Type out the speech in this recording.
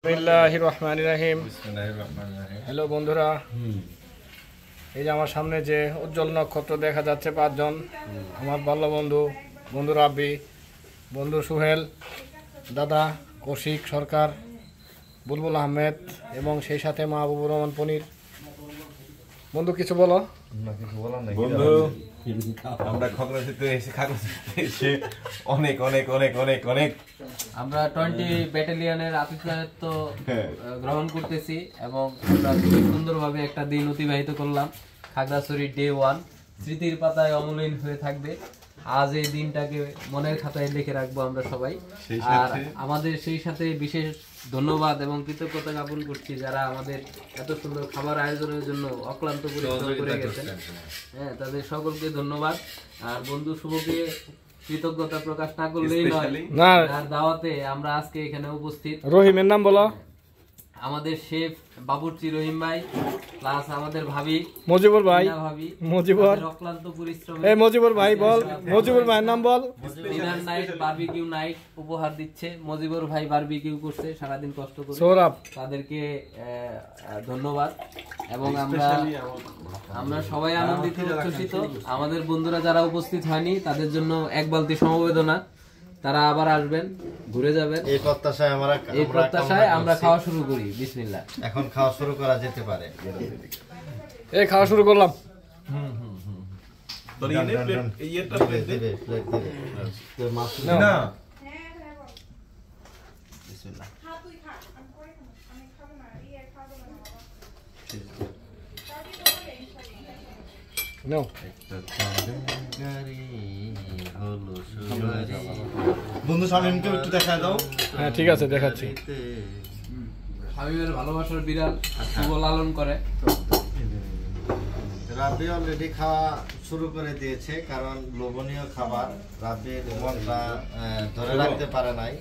বিসমিল্লাহির রহমানির রহিম। হ্যালো বন্ধুরা, এই যে আমার সামনে যে উজ্জ্বল নক্ষত্র দেখা যাচ্ছে, 5 জন আমার বাল্য বন্ধু রাব্বি, বন্ধু সোহেল, দাদা কৌশিক সরকার, বুলবুল আহমেদ এবং সেই সাথে মাহবুবুর রহমান পনির। বন্ধু কিছু বলো। বন্ধু আমরা খগরাজিতে এসে অনেক অনেক অনেক অনেক অনেক আমরা 20 ব্যাটালিয়নের আতিথ্যত্ব গ্রহণ করতেছি এবং আমরা খুব সুন্দরভাবে একটা দিন অতিবাহিত করলাম। খাগড়াছড়ি ডে 1 স্মৃতির পাতায় অমলিন হয়ে থাকবে। আজ এই দিনটাকে মনের খাতায় লিখে রাখবো আমরা সবাই। আর আমাদের সেই সাথে বিশেষ ধন্যবাদ এবং কৃতজ্ঞতা জ্ঞাপন করছি যারা আমাদের এত সুন্দর খাবার আয়োজনের জন্য অক্লান্ত পরিশ্রম করে গেছেন। হ্যাঁ, তাদের সকলকে ধন্যবাদ। আর বন্ধু শুভকে কৃতজ্ঞতা প্রকাশ না করলেই নয়, তার দাওয়াতে আমরা আজকে এখানে উপস্থিত। রহিমের নাম বলো। আমাদের শেফ বাবুর্চি রহিম ভাই, প্লাস আমাদের ভাবি মজিবুর ভাই, মজিবুর অক্লান্ত পরিশ্রম। এই মজিবুর ভাই বল, মজিবুর ভাইয়ের নাম বল। ডিনার নাইট বারবিকিউ নাইট উপহার দিচ্ছে। মজিবুর ভাই বারবিকিউ করছে সারাদিন কষ্ট করে, সৌরভ তাদেরকে ধন্যবাদ। এবং আমরা সবাই আনন্দিত উচ্ছ্বসিত। আমাদের বন্ধুরা যারা উপস্থিত হয়নি তাদের জন্য এক বালতি সমবেদনা, তারা আবার আসবেন, ঘুরে যাবেন এই প্রত্যাশায় আমরা খাওয়া শুরু করি। বিসমিল্লাহ। এখন খাওয়া শুরু করা যেতে পারে। এই খাওয়া শুরু করলাম। না বন্ধু শামীমকে একটু দেখা দাও। হ্যাঁ ঠিক আছে, দেখাচ্ছি। হাবিবের ভালোবাসার বিড়াল শুভ লালন করে। রাব্বি অলরেডি খাওয়া শুরু করে দিয়েছে, কারণ লোভনীয় খাবার রাব্বির মনটা ধরে রাখতে পারে নাই।